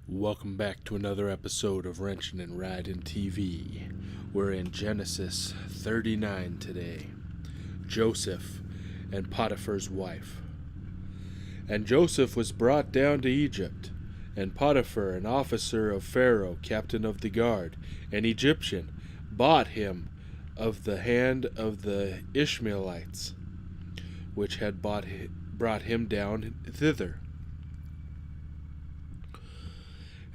Welcome back to another episode of Wrenchin' and Riding TV. We're in Genesis 39 today. Joseph and Potiphar's wife. And Joseph was brought down to Egypt, and Potiphar, an officer of Pharaoh, captain of the guard, an Egyptian, bought him of the hand of the Ishmaelites, which had brought him down thither.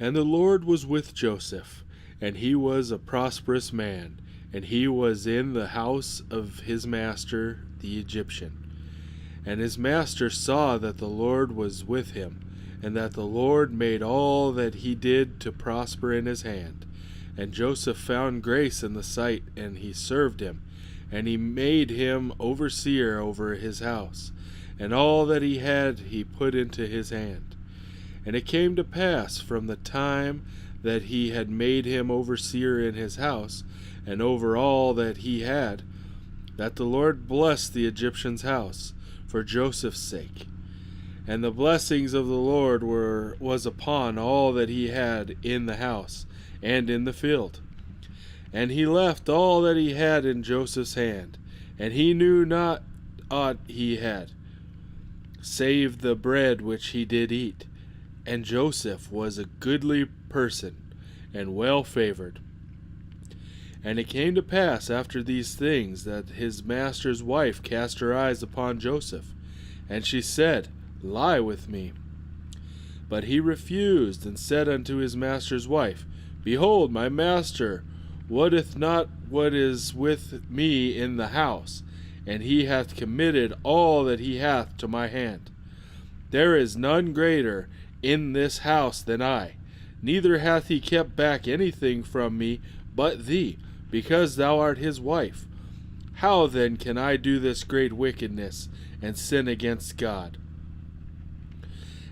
And the Lord was with Joseph, and he was a prosperous man, and he was in the house of his master the Egyptian. And his master saw that the Lord was with him, and that the Lord made all that he did to prosper in his hand. And Joseph found grace in the sight, and he served him, and he made him overseer over his house, and all that he had he put into his hand. And it came to pass from the time that he had made him overseer in his house, and over all that he had, that the Lord blessed the Egyptian's house for Joseph's sake. And the blessings of the Lord was upon all that he had in the house and in the field. And he left all that he had in Joseph's hand, and he knew not aught he had, save the bread which he did eat. And Joseph was a goodly person, and well favored. And it came to pass after these things, that his master's wife cast her eyes upon Joseph, and she said, Lie with me. But he refused, and said unto his master's wife, Behold, my master wotteth not what is with me in the house, and he hath committed all that he hath to my hand. There is none greater in this house than I, neither hath he kept back anything from me but thee, because thou art his wife. How then can I do this great wickedness, and sin against God?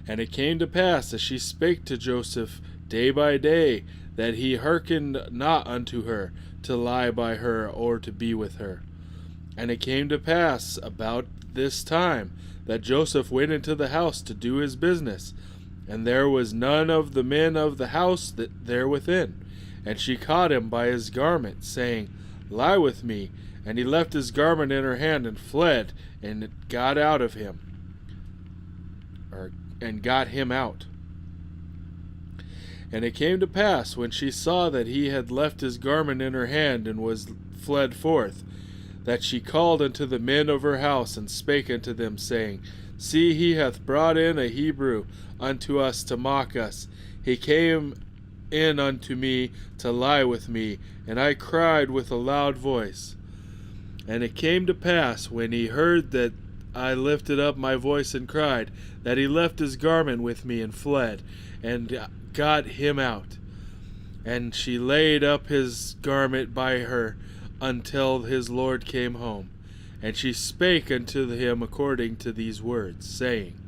And it came to pass, as she spake to Joseph day by day, that he hearkened not unto her, to lie by her, or to be with her. And it came to pass about this time, that Joseph went into the house to do his business, and there was none of the men of the house there within. And she caught him by his garment, saying, Lie with me. And he left his garment in her hand, and fled, and got out of him, and got him out. And it came to pass, when she saw that he had left his garment in her hand, and was fled forth, that she called unto the men of her house, and spake unto them, saying, See, he hath brought in a Hebrew unto us to mock us. He came in unto me to lie with me, and I cried with a loud voice. And it came to pass, when he heard that I lifted up my voice and cried, that he left his garment with me and fled, and got him out. And she laid up his garment by her until his Lord came home. And she spake unto him according to these words, saying,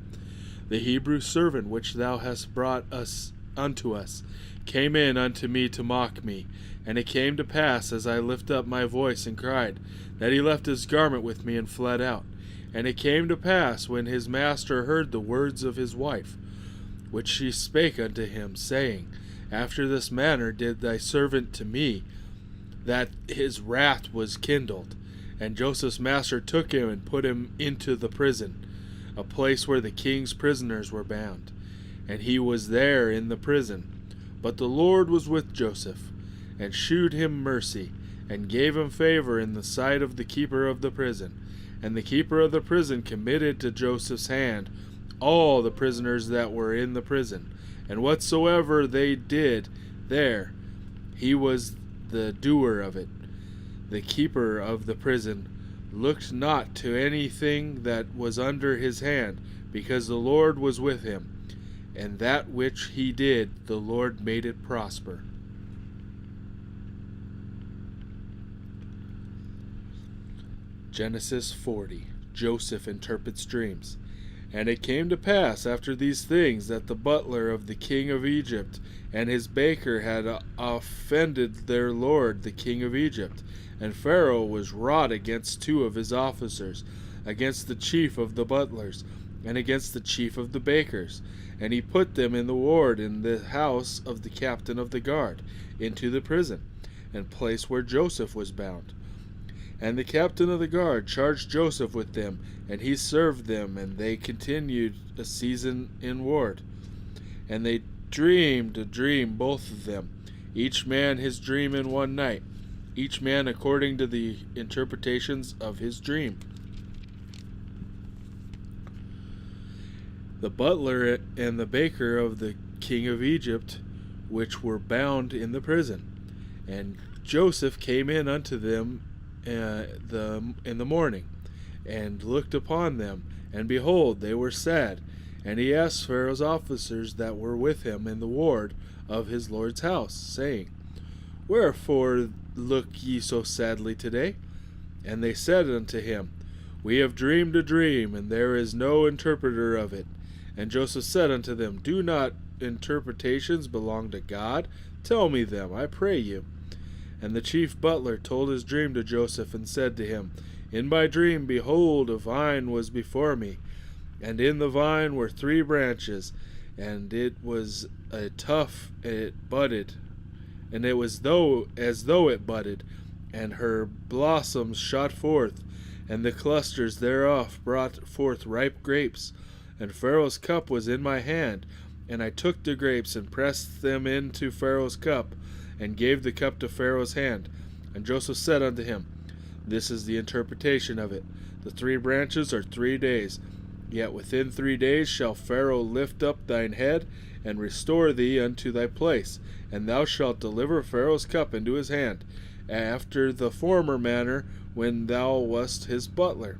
The Hebrew servant which thou hast brought us unto us came in unto me to mock me. And it came to pass, as I lifted up my voice and cried, that he left his garment with me and fled out. And it came to pass, when his master heard the words of his wife, which she spake unto him, saying, After this manner did thy servant to me, that his wrath was kindled. And Joseph's master took him and put him into the prison, a place where the king's prisoners were bound. And he was there in the prison. But the Lord was with Joseph, and shewed him mercy, and gave him favor in the sight of the keeper of the prison. And the keeper of the prison committed to Joseph's hand all the prisoners that were in the prison. And whatsoever they did there, he was the doer of it. The keeper of the prison looked not to anything that was under his hand, because the Lord was with him. And that which he did, the Lord made it prosper. Genesis 40. Joseph interprets dreams. And it came to pass after these things that the butler of the king of Egypt and his baker had offended their lord the king of Egypt. And Pharaoh was wroth against two of his officers, against the chief of the butlers, and against the chief of the bakers. And he put them in the ward in the house of the captain of the guard, into the prison, and place where Joseph was bound. And the captain of the guard charged Joseph with them, and he served them, and they continued a season in ward. And they dreamed a dream, both of them, each man his dream in one night, each man according to the interpretations of his dream. The butler and the baker of the king of Egypt, which were bound in the prison. And Joseph came in unto them in the morning, and looked upon them, and behold, they were sad. And he asked Pharaoh's officers that were with him in the ward of his lord's house, saying, Wherefore look ye so sadly today? And they said unto him, We have dreamed a dream, and there is no interpreter of it. And Joseph said unto them, Do not interpretations belong to God? Tell me them, I pray you. And the chief butler told his dream to Joseph, and said to him, In my dream, behold, a vine was before me, and in the vine were 3 branches, and it was a tough, it budded, and it was as though it budded, and her blossoms shot forth, and the clusters thereof brought forth ripe grapes. And Pharaoh's cup was in my hand, and I took the grapes, and pressed them into Pharaoh's cup, and gave the cup to Pharaoh's hand. And Joseph said unto him, This is the interpretation of it. The 3 branches are 3 days. Yet within 3 days shall Pharaoh lift up thine head, and restore thee unto thy place, and thou shalt deliver Pharaoh's cup into his hand, after the former manner when thou wast his butler.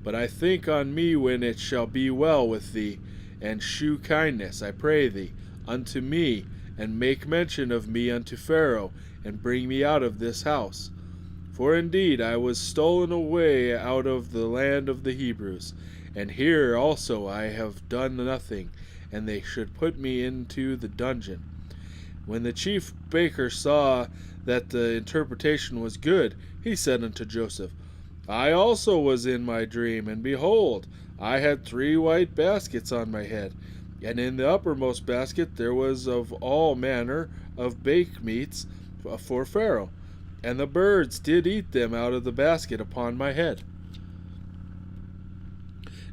But I think on me when it shall be well with thee, and shew kindness, I pray thee, unto me, and make mention of me unto Pharaoh, and bring me out of this house. For indeed I was stolen away out of the land of the Hebrews, and here also I have done nothing, and they should put me into the dungeon. When the chief baker saw that the interpretation was good, he said unto Joseph, I also was in my dream, and behold, I had 3 white baskets on my head, and in the uppermost basket there was of all manner of baked meats for Pharaoh, and the birds did eat them out of the basket upon my head.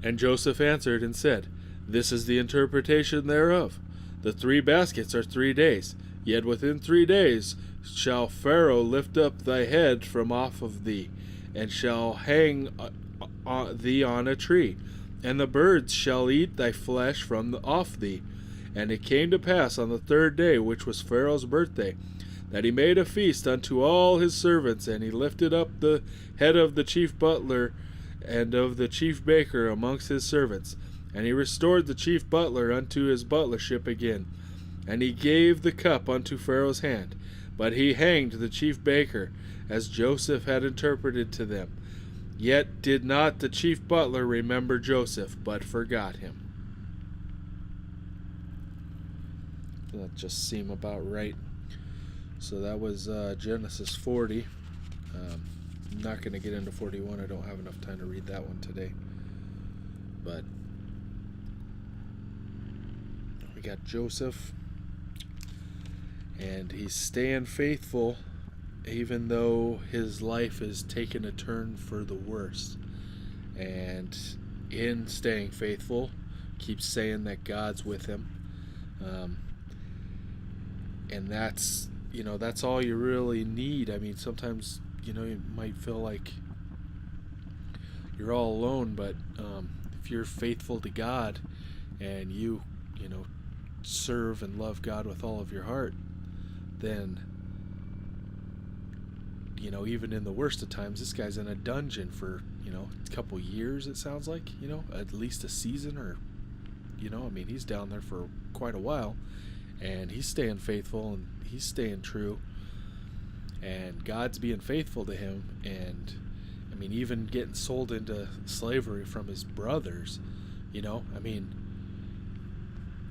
And Joseph answered and said, This is the interpretation thereof. The 3 baskets are 3 days, yet within 3 days shall Pharaoh lift up thy head from off of thee, and shall hang thee on a tree, and the birds shall eat thy flesh from off thee. And it came to pass on the 3rd day, which was Pharaoh's birthday, that he made a feast unto all his servants, and he lifted up the head of the chief butler and of the chief baker amongst his servants. And he restored the chief butler unto his butlership again. And he gave the cup unto Pharaoh's hand. But he hanged the chief baker, as Joseph had interpreted to them. Yet did not the chief butler remember Joseph, but forgot him. That just seemed about right. So that was Genesis 40. I'm not going to get into 41. I don't have enough time to read that one today. But we got Joseph, and he's staying faithful even though his life is taking a turn for the worse. And in staying faithful, keeps saying that God's with him. And that's all you really need. I mean, sometimes, you might feel like you're all alone, but if you're faithful to God and you serve and love God with all of your heart, then, even in the worst of times, this guy's in a dungeon for, a couple years, it sounds like, at least a season, or, I mean, he's down there for quite a while, and he's staying faithful and he's staying true, and God's being faithful to him. And I mean, even getting sold into slavery from his brothers, I mean,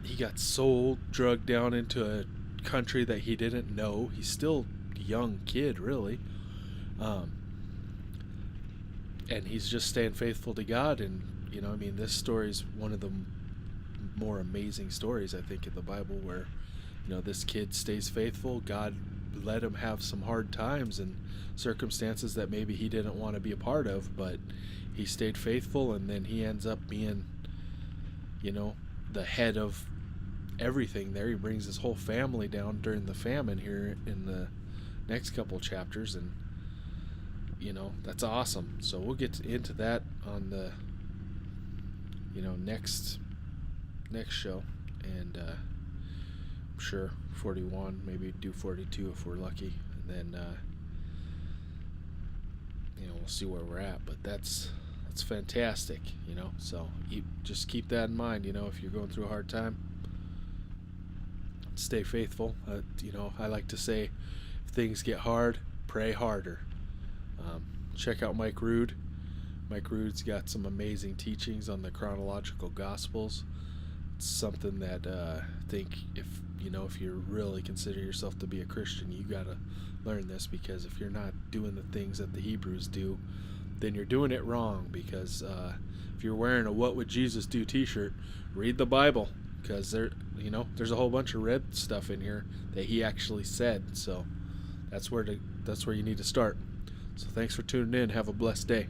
he got sold, drugged down into a country that he didn't know. He's still a young kid, really. And he's just staying faithful to God. And, I mean, this story is one of the more amazing stories, I think, in the Bible, where, this kid stays faithful. God let him have some hard times and circumstances that maybe he didn't want to be a part of, but he stayed faithful, and then he ends up being, the head of everything there. He brings his whole family down during the famine here in the next couple chapters, and that's awesome. So we'll get into that on the next show, and I'm sure 41, maybe do 42 if we're lucky, and then we'll see where we're at. But that's fantastic, so just keep that in mind. If you're going through a hard time, stay faithful. I like to say, if things get hard, pray harder. Check out Mike Rood. Mike Rood's got some amazing teachings on the chronological gospels. It's something that I think if you really consider yourself to be a Christian, you gotta learn this, because if you're not doing the things that the Hebrews do, then you're doing it wrong. Because if you're wearing a "What Would Jesus Do" t-shirt, read the Bible, because there's a whole bunch of red stuff in here that he actually said. So that's where you need to start. So thanks for tuning in. Have a blessed day.